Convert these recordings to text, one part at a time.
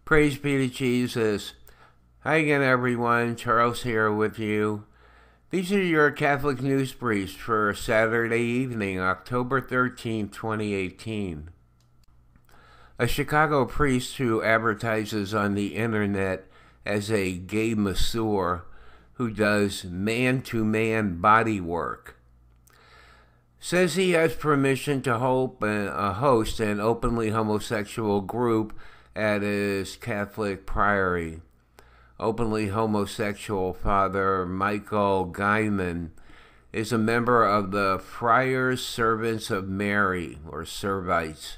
Praise be to Jesus. Hi again, everyone. Charles here with you. These are your Catholic News Briefs for Saturday evening, October 13, 2018. A Chicago priest who advertises on the internet as a gay masseur who does man-to-man body work says he has permission to host an openly homosexual group at his Catholic priory. Openly homosexual Father Michael Gaiman is a member of the Friars Servants of Mary, or Servites,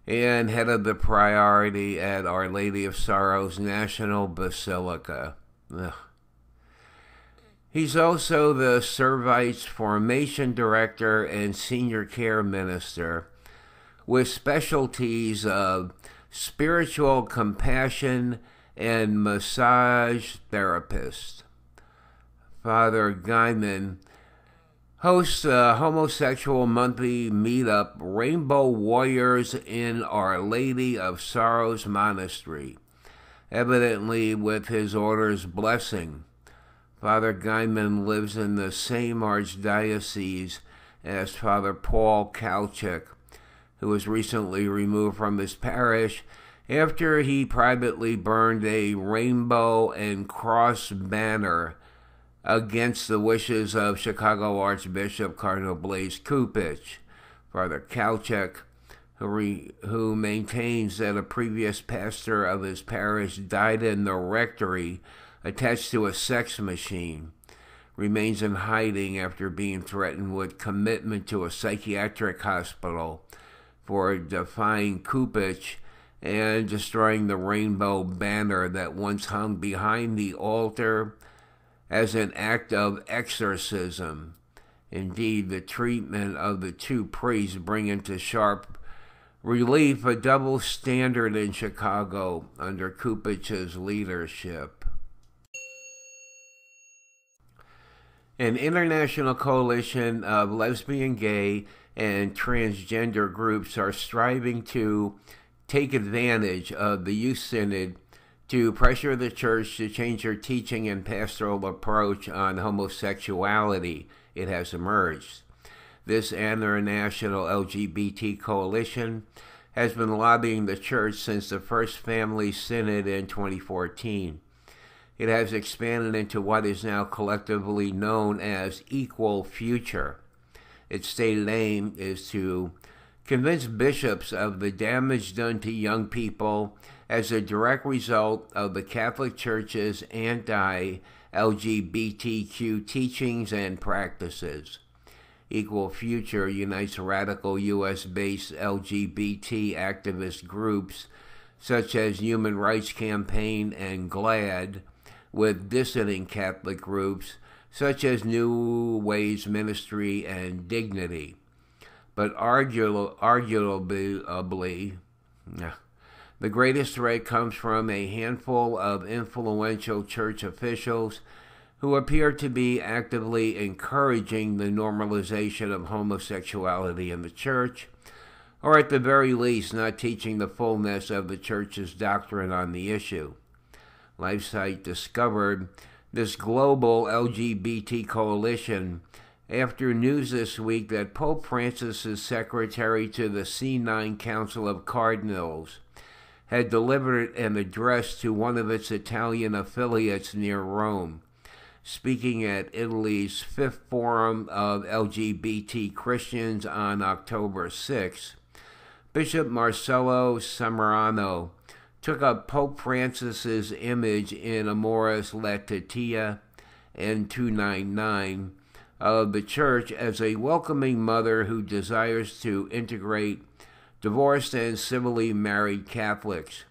and head of the priory at Our Lady of Sorrows National Basilica. Ugh. He's also the Servites Formation Director and Senior Care Minister, with specialties of spiritual compassion and massage therapist. Father Gaiman hosts a homosexual monthly meetup, Rainbow Warriors in Our Lady of Sorrows Monastery, evidently with his order's blessing. Father Gaiman lives in the same archdiocese as Father Paul Kalchik, who was recently removed from his parish after he privately burned a rainbow and cross banner against the wishes of Chicago Archbishop Cardinal Blaise Cupich. Father Kalchik, who maintains that a previous pastor of his parish died in the rectory attached to a sex machine, remains in hiding after being threatened with commitment to a psychiatric hospital for defying Cupich and destroying the rainbow banner that once hung behind the altar as an act of exorcism. Indeed, the treatment of the two priests bring into sharp relief a double standard in Chicago under Cupich's leadership. An international coalition of lesbian, gay, and transgender groups are striving to take advantage of the Youth Synod to pressure the Church to change her teaching and pastoral approach on homosexuality, it has emerged. This international LGBT coalition has been lobbying the Church since the First Family Synod in 2014. It has expanded into what is now collectively known as Equal Future. Its stated aim is to convince bishops of the damage done to young people as a direct result of the Catholic Church's anti-LGBTQ teachings and practices. Equal Future unites radical U.S.-based LGBT activist groups such as Human Rights Campaign and GLAAD with dissident Catholic groups such as New Ways Ministry and Dignity. But arguably, the greatest threat comes from a handful of influential church officials who appear to be actively encouraging the normalization of homosexuality in the Church, or at the very least not teaching the fullness of the Church's doctrine on the issue. LifeSite discovered this global LGBT coalition after news this week that Pope Francis's secretary to the C9 Council of Cardinals had delivered an address to one of its Italian affiliates near Rome. Speaking at Italy's fifth Forum of LGBT Christians on October 6, Bishop Marcello Samarano took up Pope Francis's image in Amoris Laetitia N299 of the Church as a welcoming mother who desires to integrate divorced and civilly married Catholics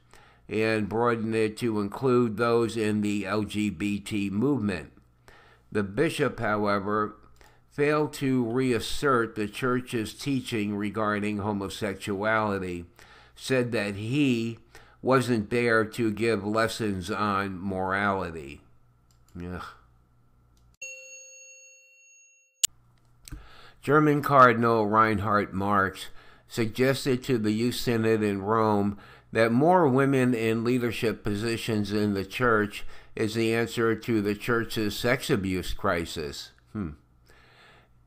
and broaden it to include those in the LGBT movement. The bishop, however, failed to reassert the Church's teaching regarding homosexuality, said that he wasn't there to give lessons on morality. Ugh. German Cardinal Reinhard Marx suggested to the Youth Synod in Rome that more women in leadership positions in the church is the answer to the church's sex abuse crisis.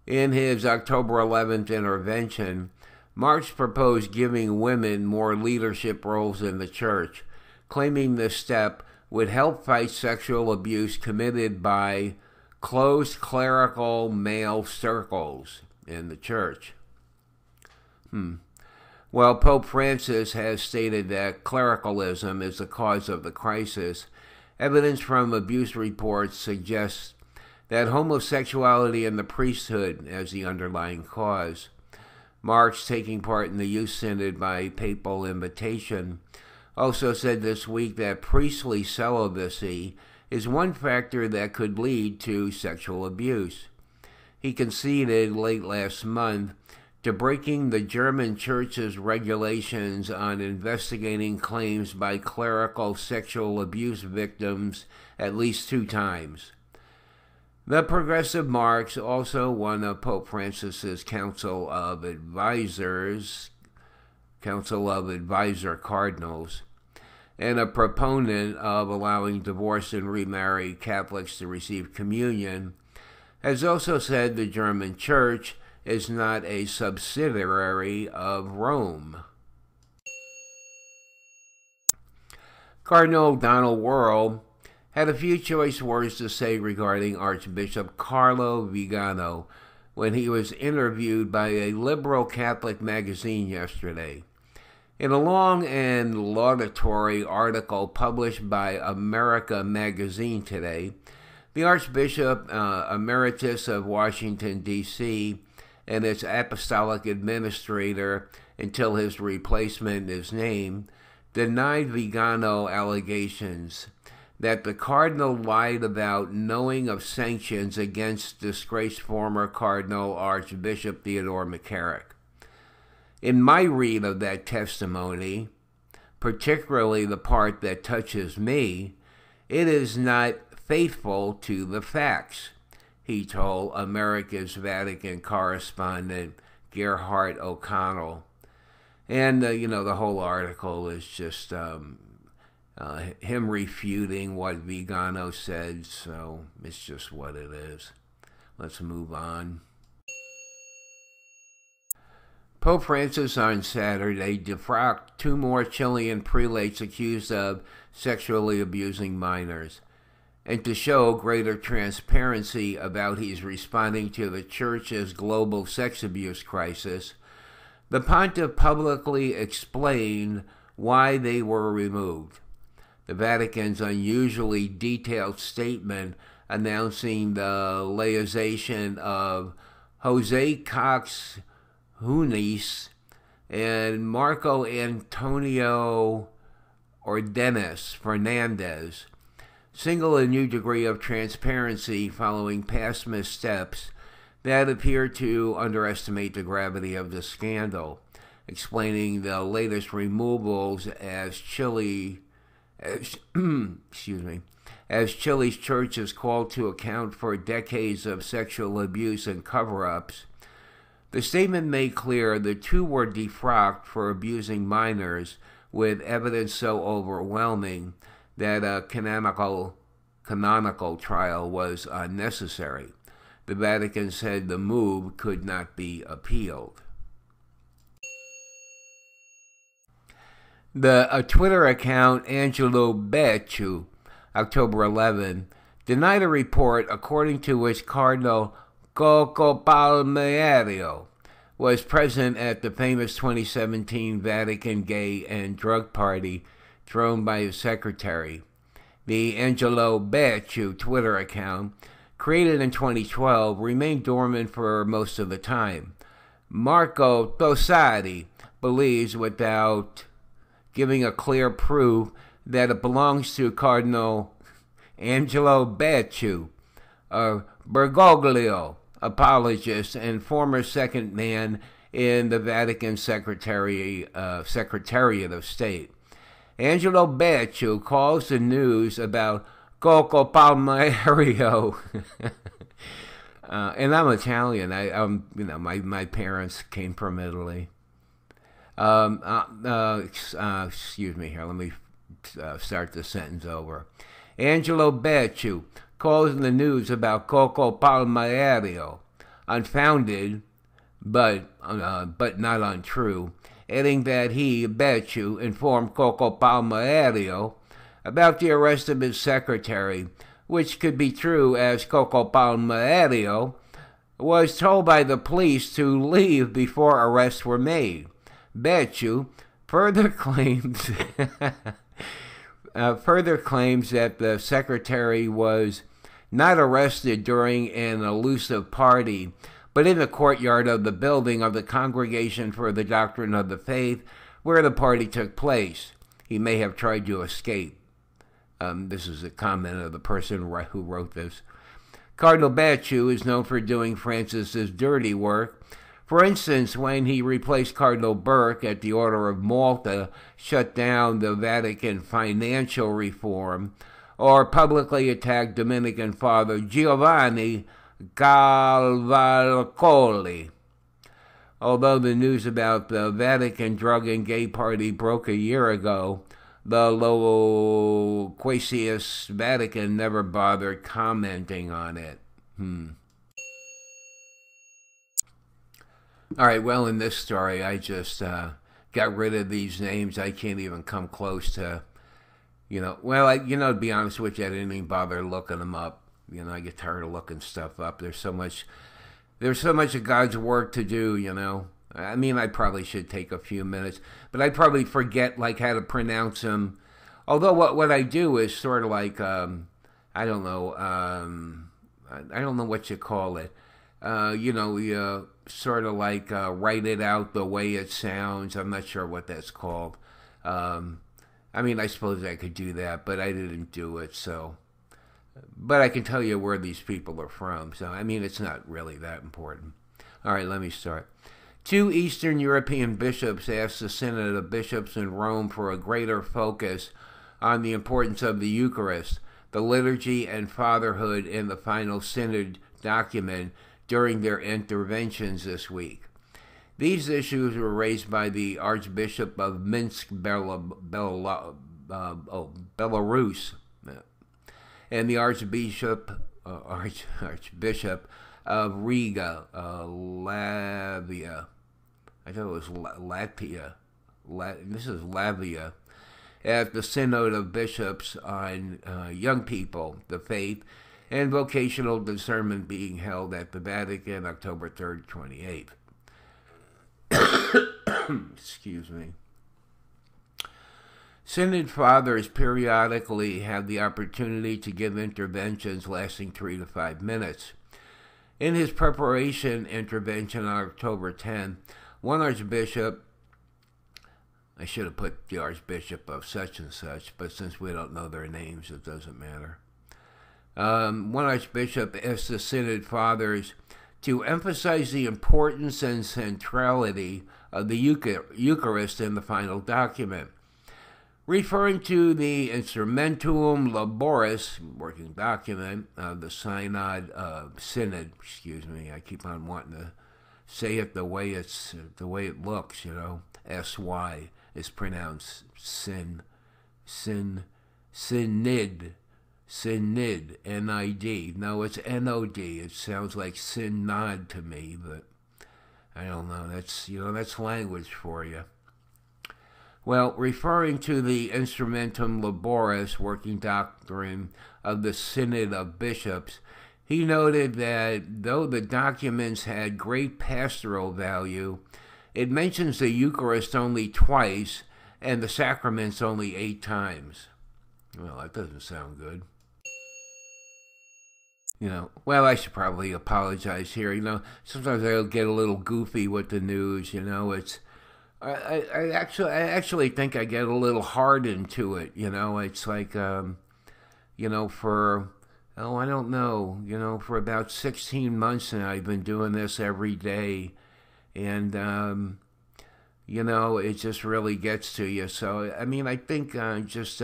In his October 11th intervention, Marks proposed giving women more leadership roles in the church, claiming this step would help fight sexual abuse committed by closed clerical male circles in the church. Well, Pope Francis has stated that clericalism is the cause of the crisis. Evidence from abuse reports suggests that homosexuality in the priesthood as the underlying cause. Marks, taking part in the Youth Synod by papal invitation, also said this week that priestly celibacy is one factor that could lead to sexual abuse. He conceded late last month to breaking the German church's regulations on investigating claims by clerical sexual abuse victims at least 2 times. The progressive Marks, also one of Pope Francis's Council of Advisor cardinals, and a proponent of allowing divorced and remarried Catholics to receive communion, has also said the German church is not a subsidiary of Rome. Cardinal Donald Wuerl had a few choice words to say regarding Archbishop Carlo Vigano when he was interviewed by a liberal Catholic magazine yesterday. In a long and laudatory article published by America Magazine today, the Archbishop Emeritus of Washington, D.C., and its apostolic administrator until his replacement is named, denied Vigano allegations that the cardinal lied about knowing of sanctions against disgraced former Cardinal Archbishop Theodore McCarrick. In my read of that testimony, particularly the part that touches me, it is not faithful to the facts, he told America's Vatican correspondent Gerhard O'Connell. And, the whole article is just him refuting what Vigano said, so it's just what it is. Let's move on. Pope Francis on Saturday defrocked 2 more Chilean prelates accused of sexually abusing minors. And to show greater transparency about his responding to the Church's global sex abuse crisis, the pontiff publicly explained why they were removed. The Vatican's unusually detailed statement announcing the laization of Jose Cox Hunis and Marco Antonio Ordenes Fernandez signal a new degree of transparency following past missteps that appear to underestimate the gravity of the scandal, explaining the latest removals as Chile's church is called to account for decades of sexual abuse and cover-ups. The statement made clear the 2 were defrocked for abusing minors with evidence so overwhelming that a canonical trial was unnecessary. The Vatican said the move could not be appealed. The Twitter account Angelo Becciu, October 11, denied a report according to which Cardinal Coco Palmieri was present at the famous 2017 Vatican gay and drug party thrown by his secretary. The Angelo Becciu Twitter account, created in 2012, remained dormant for most of the time. Marco Tosati believes, without giving a clear proof, that it belongs to Cardinal Angelo Becciu, a Bergoglio apologist and former second man in the Vatican Secretariat of State. Angelo Becciu calls the news about Coco Palmieri, and I'm Italian. My parents came from Italy. Excuse me here. Let me start the sentence over. Angelo Becciu calls the news about Coco Palmario unfounded, but not untrue, adding that he, Becciu, informed Coco Palmario about the arrest of his secretary, which could be true as Coco Palmario was told by the police to leave before arrests were made. Becciu further claims that the secretary was not arrested during an elusive party, but in the courtyard of the building of the Congregation for the Doctrine of the Faith, where the party took place. He may have tried to escape. This is a comment of the person who wrote this. Cardinal Becciu is known for doing Francis's dirty work. For instance, when he replaced Cardinal Burke at the Order of Malta, shut down the Vatican financial reform, or publicly attacked Dominican Father Giovanni Cavalcoli. Although the news about the Vatican drug and gay party broke a year ago, the loquacious Vatican never bothered commenting on it. All right, well, in this story, I just got rid of these names. I can't even come close to, to be honest with you, I didn't even bother looking them up. I get tired of looking stuff up. There's so much of God's work to do, I mean, I probably should take a few minutes, but I'd probably forget, how to pronounce them. Although what I do is sort of like, I don't know what you call it. You sort of write it out the way it sounds. I'm not sure what that's called. I mean, I suppose I could do that, but I didn't do it, so. But I can tell you where these people are from, so, I mean, it's not really that important. All right, let me start. 2 Eastern European bishops asked the Synod of Bishops in Rome for a greater focus on the importance of the Eucharist, the liturgy, and fatherhood in the final Synod document during their interventions this week. These issues were raised by the Archbishop of Minsk, Belarus, and the Archbishop of Riga, Latvia. I thought it was Latvia. This is Latvia. At the Synod of Bishops on Young People, the Faith, and Vocational Discernment being held at the Vatican October 3rd, 28th. Excuse me. Synod fathers periodically have the opportunity to give interventions lasting 3 to 5 minutes. In his preparation intervention on October 10th, one archbishop, I should have put the Archbishop of such and such, but since we don't know their names, it doesn't matter. One archbishop asked the Synod fathers to emphasize the importance and centrality of the Eucharist in the final document. Referring to the Instrumentum Laboris, working document, of the Synod, I keep on wanting to say it the way it looks, S-Y is pronounced synid, N-I-D. No, it's N-O-D. It sounds like synod to me, but I don't know. That's language for you. Well, referring to the Instrumentum Laboris, working doctrine of the Synod of Bishops, he noted that though the documents had great pastoral value, it mentions the Eucharist only twice and the sacraments only 8 times. Well, that doesn't sound good. Well, I should probably apologize here. Sometimes I'll get a little goofy with the news. It's I actually think I get a little hardened to it. It's like for I don't know. For about 16 months now, I've been doing this every day, and it just really gets to you. So I mean, I think just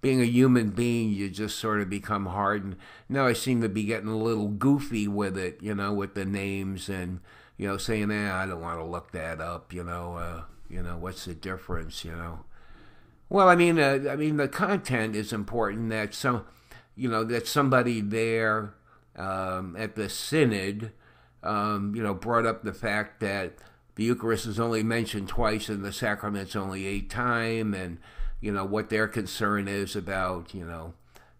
being a human being, you just sort of become hardened. Now I seem to be getting a little goofy with it, with the names and, saying, I don't want to look that up, What's the difference? Well, the content is important. That somebody there at the synod, brought up the fact that the Eucharist is only mentioned twice and the sacrament's only 8 times, and what their concern is about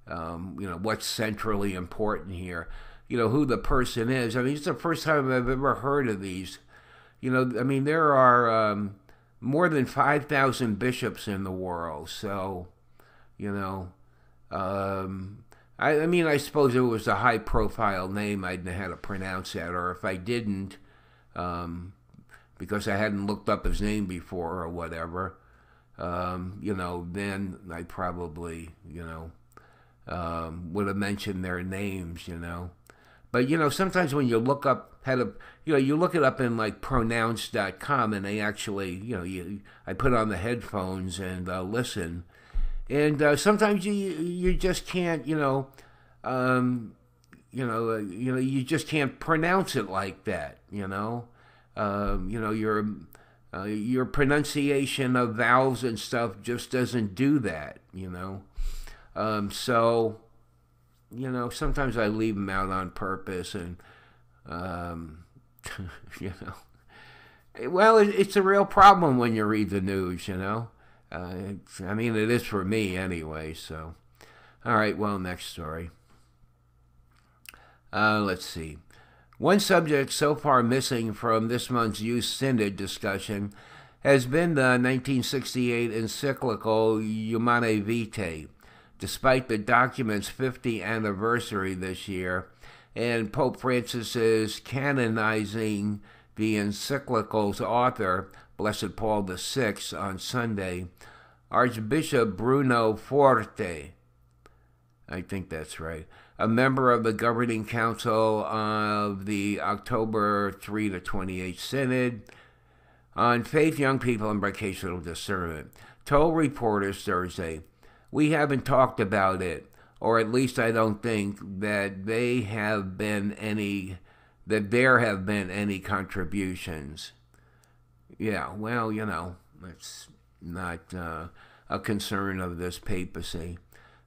what's centrally important here. Who the person is. It's the first time I've ever heard of these. There are more than 5,000 bishops in the world, so I suppose if it was a high-profile name, I'd know how to pronounce that, or if I didn't, because I hadn't looked up his name before or whatever, then I probably, would have mentioned their names, But, sometimes when you look up you look it up in like pronounce.com, and they actually, I put on the headphones and listen. And sometimes you just can't, you just can't pronounce it like that, your pronunciation of vowels and stuff just doesn't do that, So, sometimes I leave them out on purpose, and, well, it's a real problem when you read the news, it is for me anyway, so. All right, well, next story. Let's see. One subject so far missing from this month's Youth Synod discussion has been the 1968 encyclical Humanae Vitae. Despite the document's 50th anniversary this year, and Pope Francis's canonizing the encyclical's author, Blessed Paul VI, on Sunday, Archbishop Bruno Forte, I think that's right, a member of the governing council of the October 3 to 28 Synod on Faith, Young People, and Vocational Discernment, told reporters Thursday, "We haven't talked about it, or at least I don't think that there have been any contributions." Yeah, well, it's not a concern of this papacy.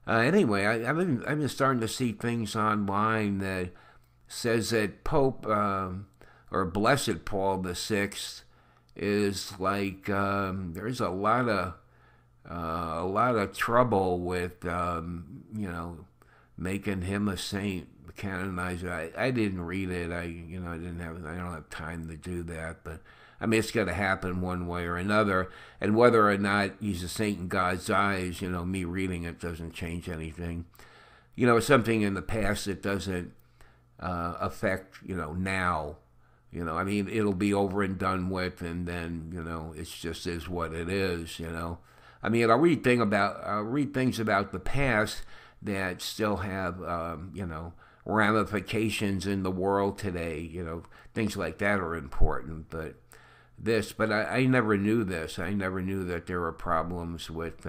Anyway, I've been starting to see things online that says that Pope or Blessed Paul VI is like there's a lot of trouble with making him a saint, canonized. I didn't read it. I don't have time to do that, but it's going to happen one way or another, and whether or not he's a saint in God's eyes, me reading it doesn't change anything. It's something in the past that doesn't affect, now. It'll be over and done with, and then, it's just is what it is, I'll read things about the past that still have, ramifications in the world today, things like that are important, but I never knew this. I never knew that there were problems with,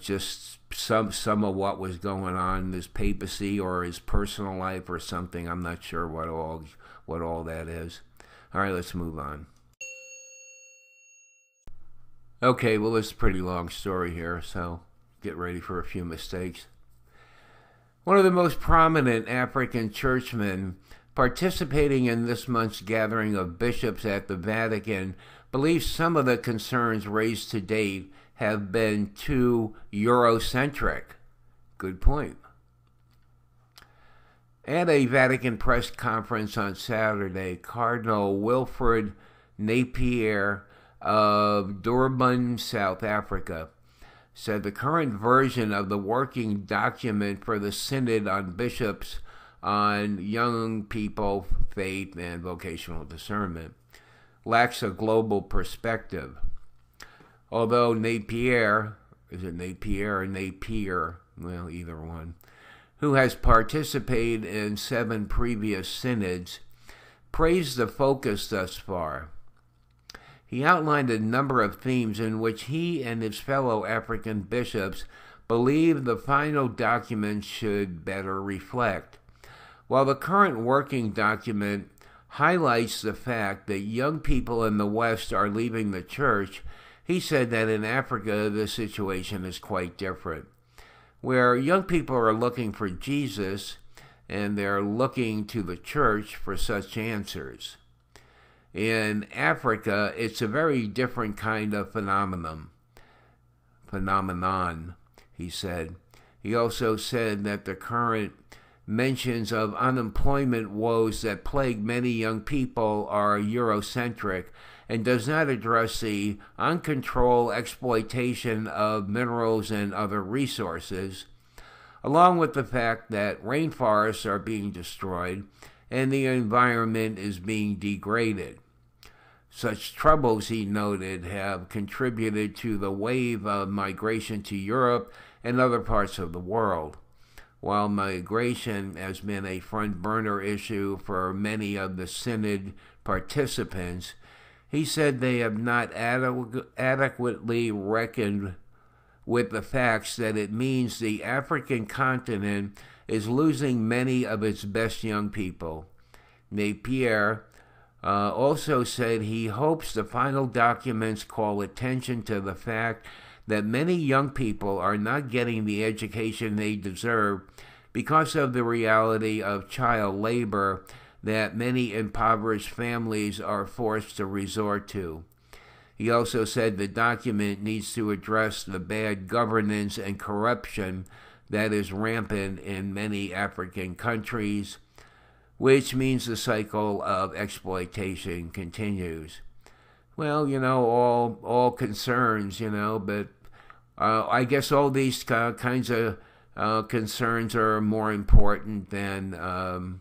just some of what was going on in his papacy or his personal life or something. I'm not sure what all that is. All right, let's move on. Okay, well, it's a pretty long story here, so get ready for a few mistakes. One of the most prominent African churchmen participating in this month's gathering of bishops at the Vatican believes some of the concerns raised to date have been too Eurocentric. Good point. At a Vatican press conference on Saturday, Cardinal Wilfred Napier of Durban, South Africa, said the current version of the working document for the Synod on Bishops on Young People, Faith, and Vocational Discernment lacks a global perspective. Although Napier, is it Napier or Napier? Well, either one, who has participated in 7 previous synods, praised the focus thus far. He outlined a number of themes in which he and his fellow African bishops believe the final document should better reflect. While the current working document highlights the fact that young people in the West are leaving the church. He said that in Africa, the situation is quite different, where young people are looking for Jesus and they're looking to the church for such answers. In Africa, it's a very different kind of phenomenon, he said. He also said that the current mentions of unemployment woes that plague many young people are Eurocentric and does not address the uncontrolled exploitation of minerals and other resources, along with the fact that rainforests are being destroyed and the environment is being degraded. Such troubles, he noted, have contributed to the wave of migration to Europe and other parts of the world. While migration has been a front-burner issue for many of the Synod participants, he said they have not adequately reckoned with the facts that it means the African continent is losing many of its best young people. Napier also said he hopes the final documents call attention to the fact that many young people are not getting the education they deserve because of the reality of child labor that many impoverished families are forced to resort to. He also said the document needs to address the bad governance and corruption that is rampant in many African countries, which means the cycle of exploitation continues. Well, all concerns, but I guess all these kinds of concerns are more important than,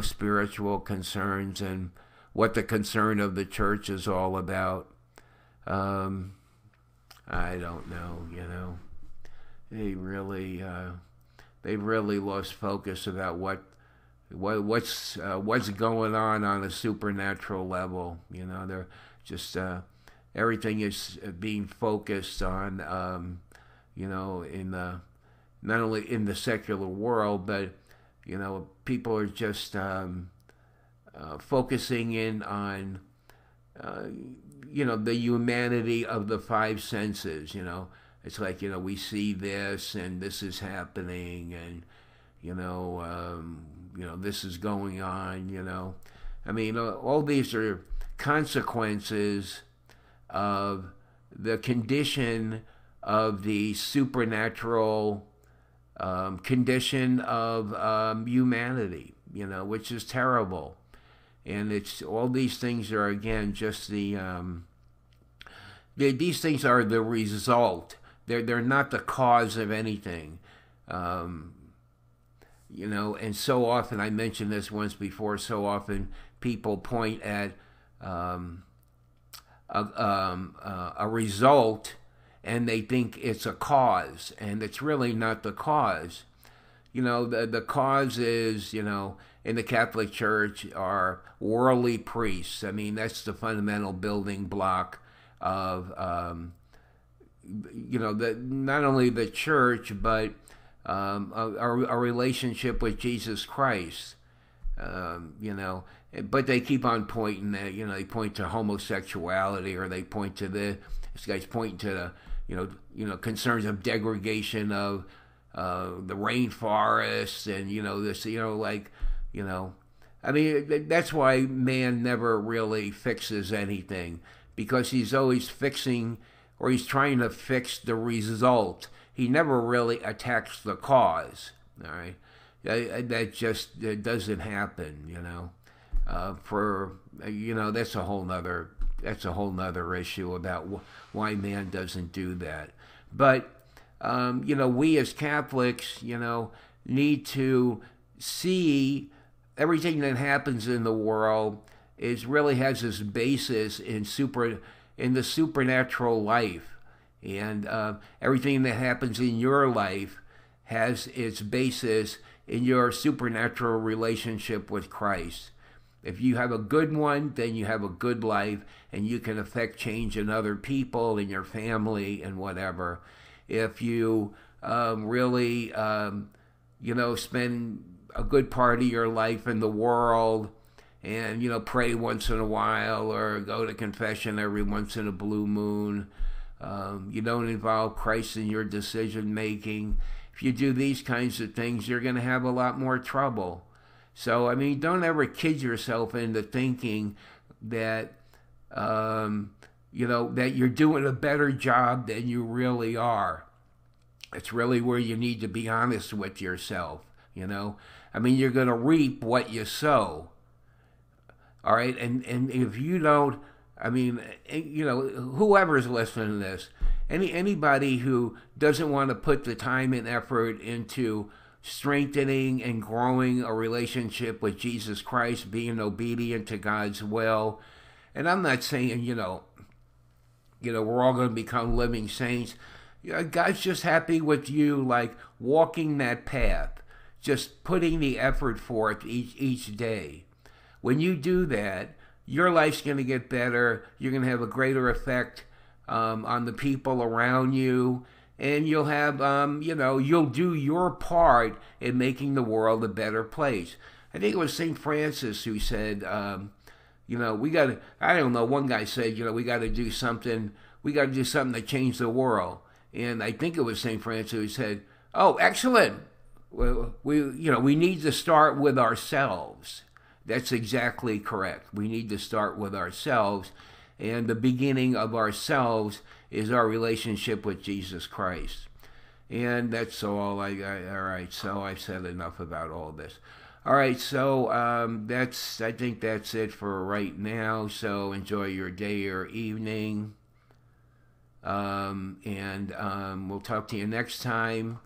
spiritual concerns and what the concern of the church is all about. I don't know, They really lost focus about what's going on a supernatural level. They're just everything is being focused on, in the not only in the secular world, but people are just focusing in on the humanity of the five senses. It's like we see this and this is happening and this is going on. I mean, all these are consequences of the condition of the supernatural condition of humanity, which is terrible. And it's all these things are, again, just these things are the result. They're not the cause of anything. And so often, I mentioned this once before, so often people point at a result and they think it's a cause, and it's really not the cause. The cause is, in the Catholic Church are worldly priests. I mean, that's the fundamental building block of, not only the church, but a relationship with Jesus Christ. But they keep on pointing that, they point to homosexuality, or they point to this guy's pointing to the, concerns of degradation of the rainforests and, this, I mean, that's why man never really fixes anything, because he's always fixing, or he's trying to fix the result. He never really attacks the cause, all right? That just doesn't happen, that's a whole nother issue about why man doesn't do that. But, we as Catholics, need to see everything that happens in the world really has its basis in the supernatural life. And everything that happens in your life has its basis in your supernatural relationship with Christ. If you have a good one, then you have a good life, and you can affect change in other people, in your family, and whatever. If you really, spend a good part of your life in the world and, you know, pray once in a while or go to confession every once in a blue moon. You don't involve Christ in your decision making. If you do these kinds of things, you're going to have a lot more trouble. So, I mean, don't ever kid yourself into thinking that, that you're doing a better job than you really are. It's really where you need to be honest with yourself, you know. I mean, you're going to reap what you sow. All right, and if you don't, I mean, you know, whoever's listening to this, anybody who doesn't want to put the time and effort into strengthening and growing a relationship with Jesus Christ, being obedient to God's will, and I'm not saying, we're all going to become living saints. God's just happy with you, like walking that path, just putting the effort forth each day. When you do that, your life's going to get better. You're going to have a greater effect on the people around you. And you'll have, you'll do your part in making the world a better place. I think it was St. Francis who said, we got to, I don't know, one guy said, we got to do something to change the world. And I think it was St. Francis who said, oh, excellent. Well, we need to start with ourselves. That's exactly correct. We need to start with ourselves, and the beginning of ourselves is our relationship with Jesus Christ. And that's all. All right, so I've said enough about all this. All right, so I think that's it for right now. So enjoy your day or evening, and we'll talk to you next time.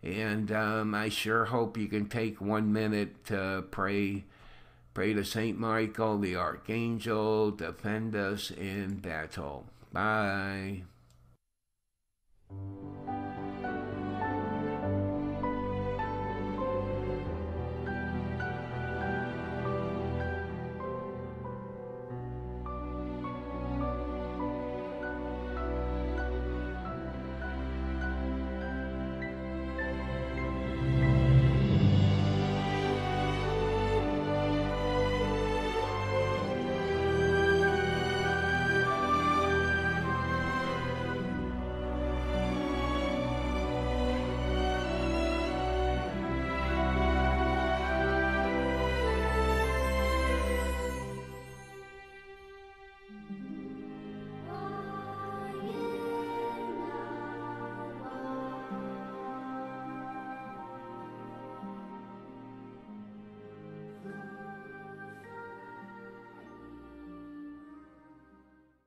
And I sure hope you can take 1 minute to pray to Saint Michael, the Archangel, defend us in battle. Bye.